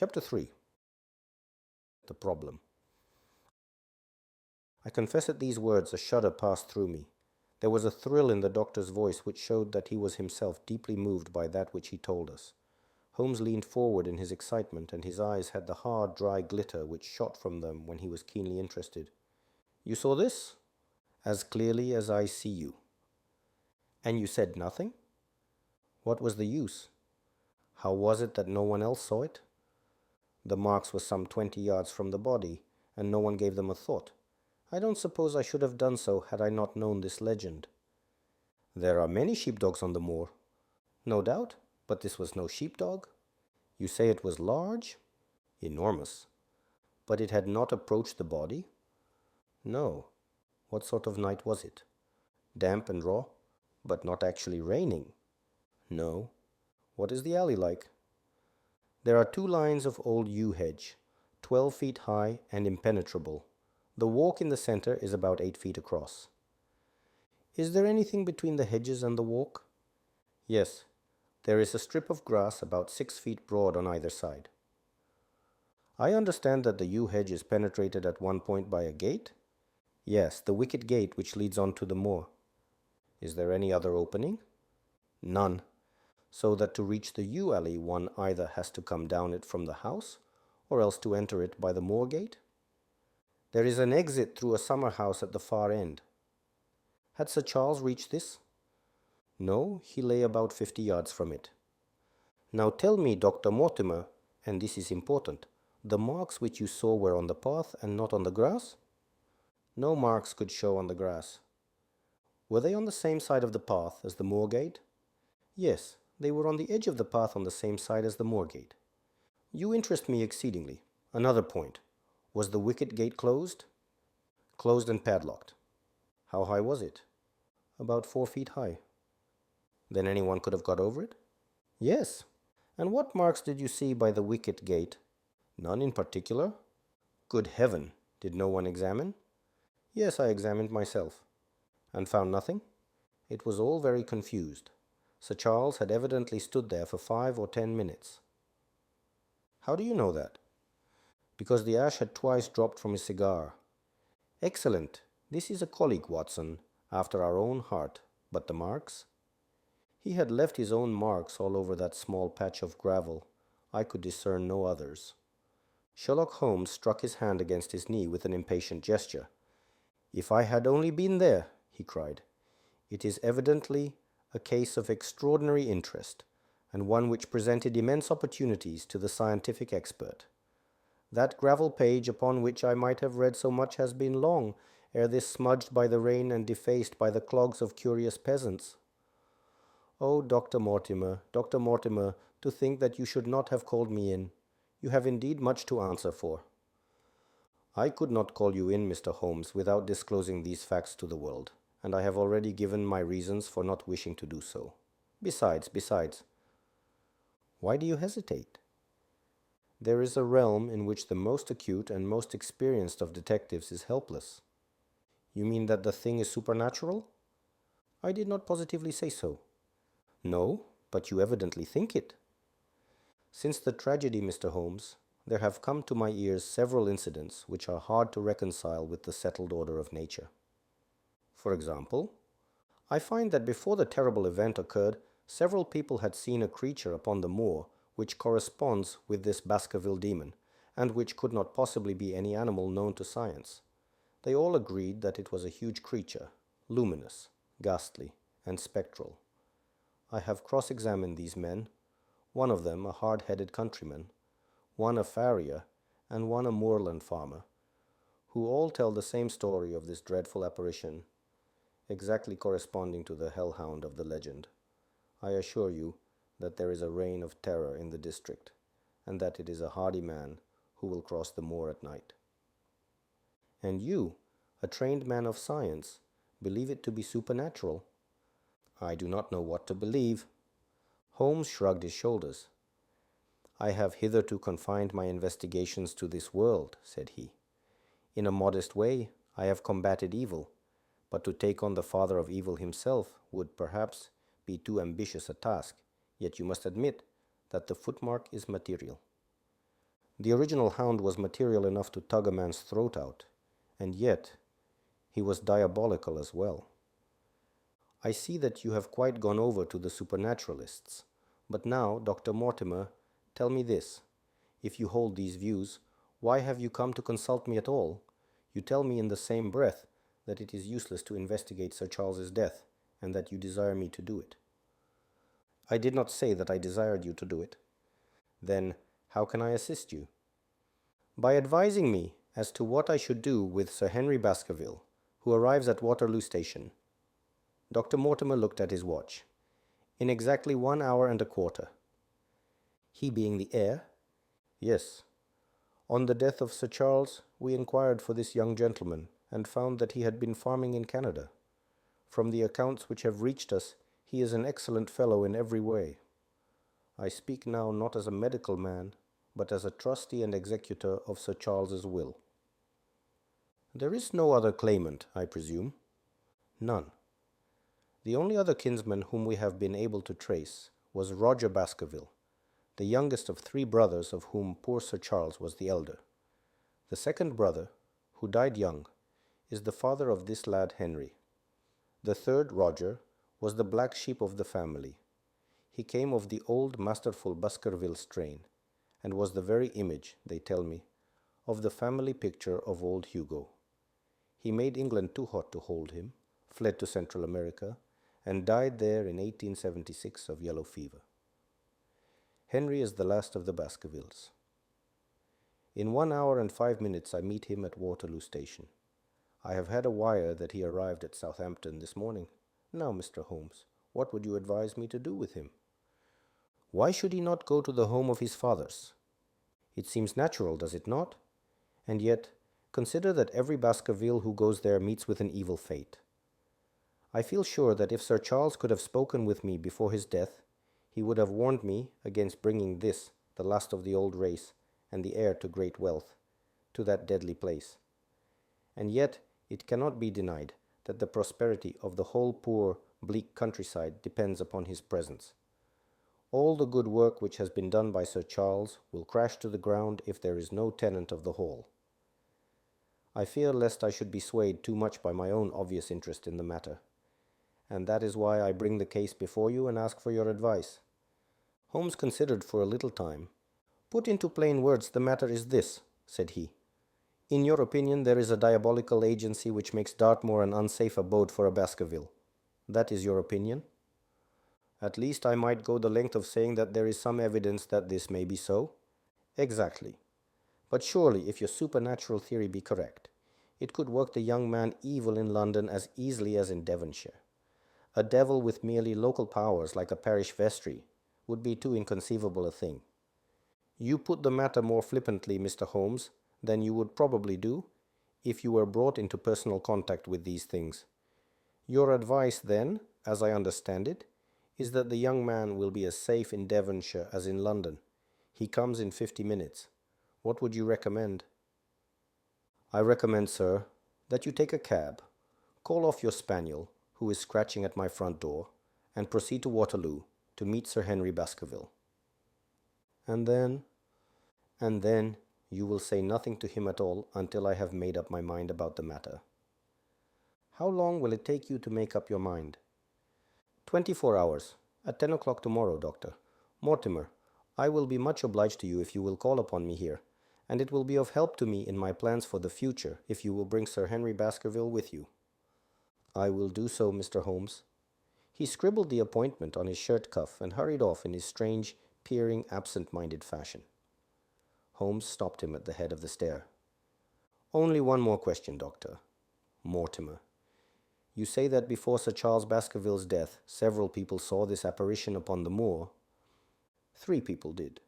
Chapter 3. The Problem. I confess at these words a shudder passed through me. There was a thrill in the doctor's voice which showed that he was himself deeply moved by that which he told us. Holmes leaned forward in his excitement, and his eyes had the hard, dry glitter which shot from them when he was keenly interested. "You saw this?" "As clearly as I see you." "And you said nothing?" "What was the use? How was it that no one else saw it?" "The marks were some 20 yards from the body, and no one gave them a thought. I don't suppose I should have done so had I not known this legend." "There are many sheepdogs on the moor." "No doubt, but this was no sheepdog." "You say it was large?" "Enormous." "But it had not approached the body?" "No." "What sort of night was it?" "Damp and raw." "But not actually raining?" "No." "What is the alley like?" "There are 2 lines of old yew hedge, 12 feet high and impenetrable. The walk in the center is about 8 feet across." "Is there anything between the hedges and the walk?" "Yes. There is a strip of grass about 6 feet broad on either side." "I understand that the yew hedge is penetrated at one point by a gate?" "Yes, the wicket gate which leads on to the moor." "Is there any other opening?" "None. So that to reach the yew alley one either has to come down it from the house, or else to enter it by the moor gate." "There is an exit through a summer house at the far end." "Had Sir Charles reached this?" "No, he lay about 50 yards from it." "Now tell me, Dr. Mortimer, and this is important, the marks which you saw were on the path and not on the grass?" "No marks could show on the grass." "Were they on the same side of the path as the moor gate?" "Yes, they were on the edge of the path on the same side as the moor gate." "You interest me exceedingly. Another point. Was the wicket gate closed?" "Closed and padlocked." "How high was it?" "About 4 feet high." "Then anyone could have got over it?" "Yes." "And what marks did you see by the wicket gate?" "None in particular." "Good heaven! Did no one examine?" "Yes, I examined myself." "And found nothing?" "It was all very confused. Sir Charles had evidently stood there for 5 or 10 minutes." "How do you know that?" "Because the ash had twice dropped from his cigar." "Excellent. This is a colleague, Watson, after our own heart. But the marks?" "He had left his own marks all over that small patch of gravel. I could discern no others." Sherlock Holmes struck his hand against his knee with an impatient gesture. "If I had only been there!" he cried. "It is evidently a case of extraordinary interest, and one which presented immense opportunities to the scientific expert. That gravel page upon which I might have read so much has been long ere this smudged by the rain and defaced by the clogs of curious peasants. Oh, Dr. Mortimer, to think that you should not have called me in. You have indeed much to answer for." "I could not call you in, Mr. Holmes, without disclosing these facts to the world, and I have already given my reasons for not wishing to do so. Besides, why do you hesitate?" "There is a realm in which the most acute and most experienced of detectives is helpless." "You mean that the thing is supernatural?" "I did not positively say so." "No, but you evidently think it." "Since the tragedy, Mr. Holmes, there have come to my ears several incidents which are hard to reconcile with the settled order of nature." "For example?" "I find that before the terrible event occurred, several people had seen a creature upon the moor which corresponds with this Baskerville demon, and which could not possibly be any animal known to science. They all agreed that it was a huge creature, luminous, ghastly, and spectral. I have cross-examined these men, one of them a hard-headed countryman, one a farrier, and one a moorland farmer, who all tell the same story of this dreadful apparition, exactly corresponding to the hell-hound of the legend. I assure you that there is a reign of terror in the district, and that it is a hardy man who will cross the moor at night." "And you, a trained man of science, believe it to be supernatural?" "I do not know what to believe." Holmes shrugged his shoulders. "I have hitherto confined my investigations to this world," said he. "In a modest way, I have combated evil, but to take on the father of evil himself would, perhaps, be too ambitious a task, yet you must admit that the footmark is material." The original Hound was material enough to tug a man's throat out, and yet he was diabolical as well. I see that you have quite gone over to the supernaturalists. But now, Dr. Mortimer, tell me this. If you hold these views, why have you come to consult me at all? You tell me in the same breath that it is useless to investigate Sir Charles's death, and that you desire me to do it. I did not say that I desired you to do it. Then, how can I assist you? By advising me as to what I should do with Sir Henry Baskerville, who arrives at Waterloo Station. Dr. Mortimer looked at his watch. In exactly 1 hour and a quarter. He being the heir? Yes. On the death of Sir Charles, we inquired for this young gentleman, and found that he had been farming in Canada. From the accounts which have reached us, he is an excellent fellow in every way. I speak now not as a medical man, but as a trustee and executor of Sir Charles's will. There is no other claimant, I presume? None. The only other kinsman whom we have been able to trace was Roger Baskerville, the youngest of 3 brothers, of whom poor Sir Charles was the elder. The second brother, who died young, is the father of this lad Henry. The third, Roger, was the black sheep of the family. He came of the old masterful Baskerville strain, and was the very image, they tell me, of the family picture of old Hugo. He made England too hot to hold him, fled to Central America, and died there in 1876 of yellow fever. Henry is the last of the Baskervilles. In 1 hour and 5 minutes I meet him at Waterloo Station. I have had a wire that he arrived at Southampton this morning. Now, Mr. Holmes, what would you advise me to do with him? Why should he not go to the home of his fathers? It seems natural, does it not? And yet, consider that every Baskerville who goes there meets with an evil fate. I feel sure that if Sir Charles could have spoken with me before his death, he would have warned me against bringing this, the last of the old race, and the heir to great wealth, to that deadly place. And yet it cannot be denied that the prosperity of the whole poor, bleak countryside depends upon his presence. All the good work which has been done by Sir Charles will crash to the ground if there is no tenant of the hall. I fear lest I should be swayed too much by my own obvious interest in the matter, and that is why I bring the case before you and ask for your advice. Holmes considered for a little time. Put into plain words, the matter is this, said he. In your opinion, there is a diabolical agency which makes Dartmoor an unsafe abode for a Baskerville. That is your opinion? At least I might go the length of saying that there is some evidence that this may be so. Exactly. But surely, if your supernatural theory be correct, it could work the young man evil in London as easily as in Devonshire. A devil with merely local powers like a parish vestry would be too inconceivable a thing. You put the matter more flippantly, Mr. Holmes, than you would probably do if you were brought into personal contact with these things. Your advice, then, as I understand it, is that the young man will be as safe in Devonshire as in London. He comes in 50 minutes. What would you recommend? I recommend, sir, that you take a cab, call off your spaniel, who is scratching at my front door, and proceed to Waterloo to meet Sir Henry Baskerville. And then you will say nothing to him at all until I have made up my mind about the matter. How long will it take you to make up your mind? 24 hours, at 10 o'clock tomorrow, Doctor. Mortimer, I will be much obliged to you if you will call upon me here, and it will be of help to me in my plans for the future if you will bring Sir Henry Baskerville with you. I will do so, Mr. Holmes. He scribbled the appointment on his shirt cuff and hurried off in his strange, peering, absent-minded fashion. Holmes stopped him at the head of the stair. Only one more question, Doctor. Mortimer, you say that before Sir Charles Baskerville's death, several people saw this apparition upon the moor. 3 people did.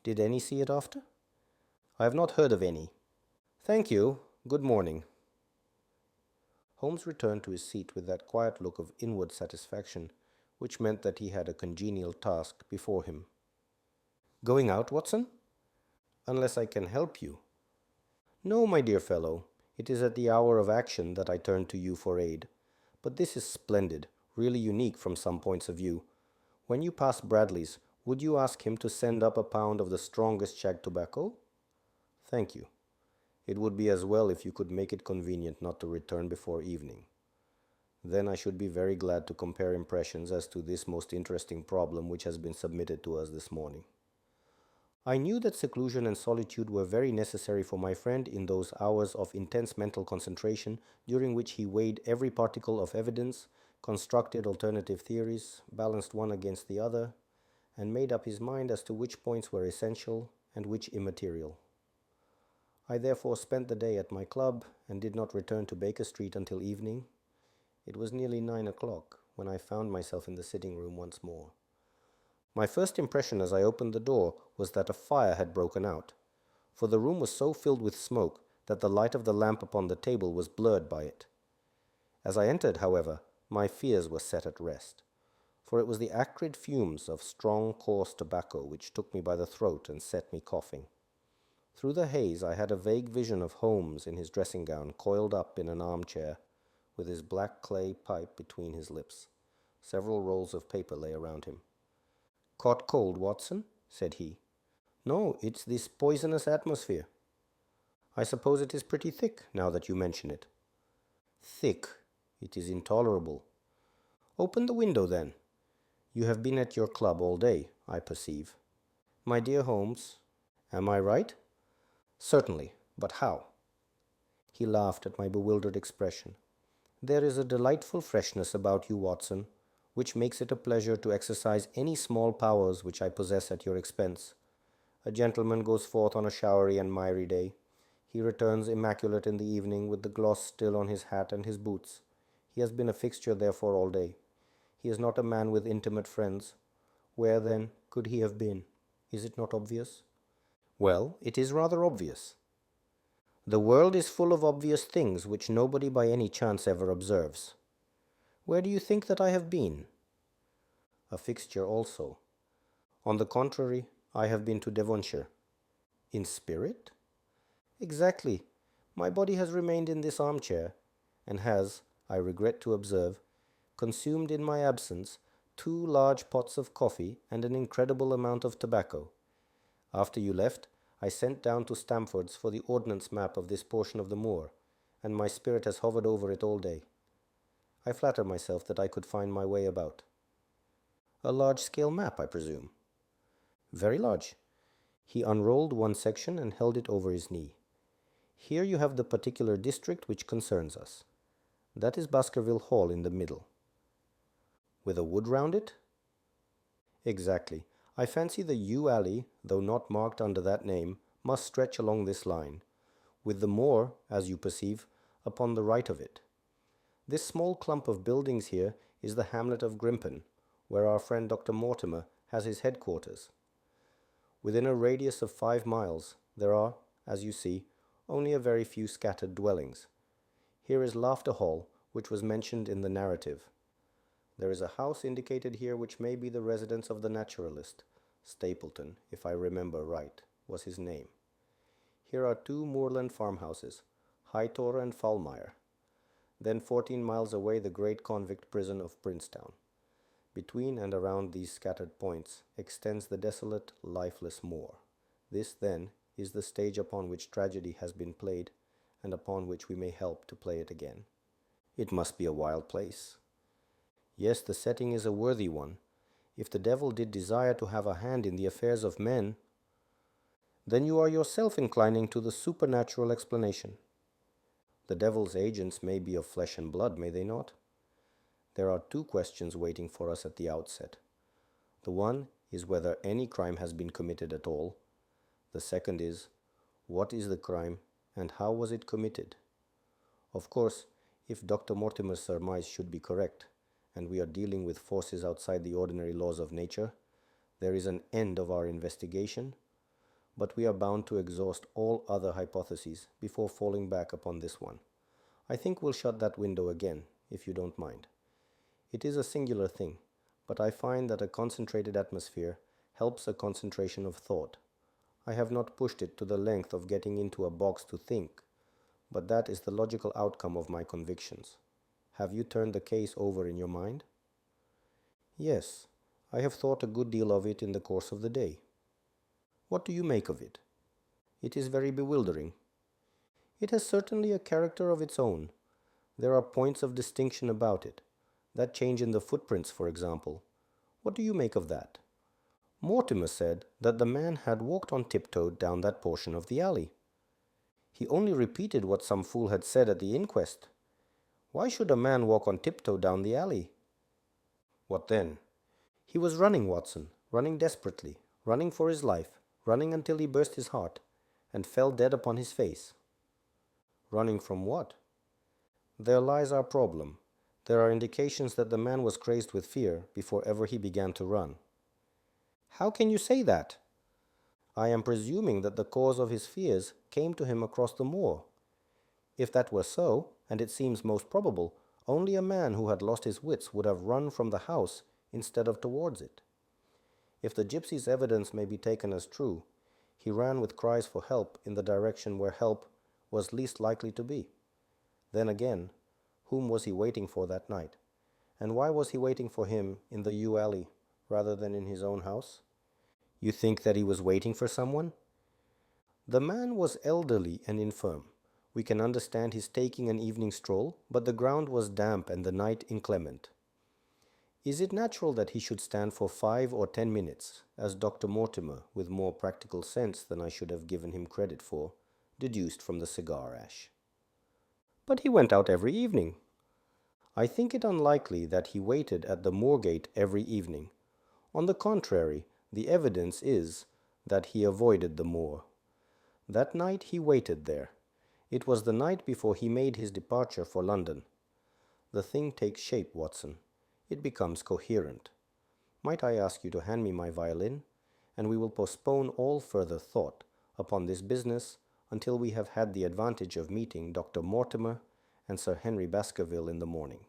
Did any see it after? I have not heard of any. Thank you. Good morning. Holmes returned to his seat with that quiet look of inward satisfaction which meant that he had a congenial task before him. Going out, Watson? Unless I can help you. No, my dear fellow, it is at the hour of action that I turn to you for aid. But this is splendid, really unique from some points of view. When you pass Bradley's, would you ask him to send up a pound of the strongest shag tobacco? Thank you. It would be as well if you could make it convenient not to return before evening. Then I should be very glad to compare impressions as to this most interesting problem which has been submitted to us this morning. I knew that seclusion and solitude were very necessary for my friend in those hours of intense mental concentration during which he weighed every particle of evidence, constructed alternative theories, balanced one against the other, and made up his mind as to which points were essential and which immaterial. I therefore spent the day at my club and did not return to Baker Street until evening. It was nearly 9 o'clock when I found myself in the sitting room once more. My first impression as I opened the door was that a fire had broken out, for the room was so filled with smoke that the light of the lamp upon the table was blurred by it. As I entered, however, my fears were set at rest, for it was the acrid fumes of strong, coarse tobacco which took me by the throat and set me coughing. Through the haze I had a vague vision of Holmes in his dressing gown, coiled up in an armchair, with his black clay pipe between his lips. Several rolls of paper lay around him. "Caught cold, Watson?" said he. "No, it's this poisonous atmosphere. I suppose it is pretty thick, now that you mention it." "Thick? It is intolerable." "Open the window, then. You have been at your club all day, I perceive." "My dear Holmes, am I right?" "Certainly, but how?" He laughed at my bewildered expression. "There is a delightful freshness about you, Watson, which makes it a pleasure to exercise any small powers which I possess at your expense. A gentleman goes forth on a showery and miry day. He returns immaculate in the evening, with the gloss still on his hat and his boots. He has been a fixture therefore all day. He is not a man with intimate friends. Where, then, could he have been? Is it not obvious?" "Well, it is rather obvious." "The world is full of obvious things which nobody by any chance ever observes. Where do you think that I have been?" "A fixture also." "On the contrary, I have been to Devonshire." "In spirit?" "Exactly. My body has remained in this armchair, and has, I regret to observe, consumed in my absence 2 large pots of coffee and an incredible amount of tobacco. After you left, I sent down to Stamford's for the ordnance map of this portion of the moor, and my spirit has hovered over it all day. I flatter myself that I could find my way about." "A large-scale map, I presume?" "Very large." He unrolled one section and held it over his knee. "Here you have the particular district which concerns us. That is Baskerville Hall in the middle." "With a wood round it?" "Exactly. I fancy the yew alley, though not marked under that name, must stretch along this line, with the moor, as you perceive, upon the right of it. This small clump of buildings here is the hamlet of Grimpen, where our friend Dr. Mortimer has his headquarters. Within a radius of 5 miles, there are, as you see, only a very few scattered dwellings. Here is Laughter Hall, which was mentioned in the narrative. There is a house indicated here which may be the residence of the naturalist. Stapleton, if I remember right, was his name. Here are 2 moorland farmhouses, Hightor and Falmire. Then 14 miles away the great convict prison of Princetown. Between and around these scattered points extends the desolate, lifeless moor. This, then, is the stage upon which tragedy has been played, and upon which we may help to play it again. It must be a wild place." "Yes, the setting is a worthy one. If the devil did desire to have a hand in the affairs of men—" "Then you are yourself inclining to the supernatural explanation." "The devil's agents may be of flesh and blood, may they not? There are 2 questions waiting for us at the outset. The one is whether any crime has been committed at all. The second is, what is the crime and how was it committed? Of course, if Dr. Mortimer's surmise should be correct, and we are dealing with forces outside the ordinary laws of nature, there is an end of our investigation, but we are bound to exhaust all other hypotheses before falling back upon this one. I think we'll shut that window again, if you don't mind. It is a singular thing, but I find that a concentrated atmosphere helps a concentration of thought. I have not pushed it to the length of getting into a box to think, but that is the logical outcome of my convictions. Have you turned the case over in your mind?" "Yes, I have thought a good deal of it in the course of the day." "What do you make of it?" It is very bewildering. It has certainly a character of its own. There are points of distinction about it. That change in the footprints, for example. What do you make of that? Mortimer said that the man had walked on tiptoe down that portion of the alley. He only repeated what some fool had said at the inquest. Why should a man walk on tiptoe down the alley? What then? He was running, Watson, running desperately, running for his life, running until he burst his heart, and fell dead upon his face. Running from what? There lies our problem. There are indications that the man was crazed with fear before ever he began to run. How can you say that? I am presuming that the cause of his fears came to him across the moor. If that were so, and it seems most probable, only a man who had lost his wits would have run from the house instead of towards it. If the gypsy's evidence may be taken as true, he ran with cries for help in the direction where help was least likely to be. Then again, whom was he waiting for that night? And why was he waiting for him in the yew alley rather than in his own house? You think that he was waiting for someone? The man was elderly and infirm. We can understand his taking an evening stroll, but the ground was damp and the night inclement. Is it natural that he should stand for 5 or 10 minutes, as Dr. Mortimer, with more practical sense than I should have given him credit for, deduced from the cigar ash? But he went out every evening. I think it unlikely that he waited at the Moorgate every evening. On the contrary, the evidence is that he avoided the moor. That night he waited there. It was the night before he made his departure for London. The thing takes shape, Watson. It becomes coherent. Might I ask you to hand me my violin, and we will postpone all further thought upon this business until we have had the advantage of meeting Dr. Mortimer and Sir Henry Baskerville in the morning.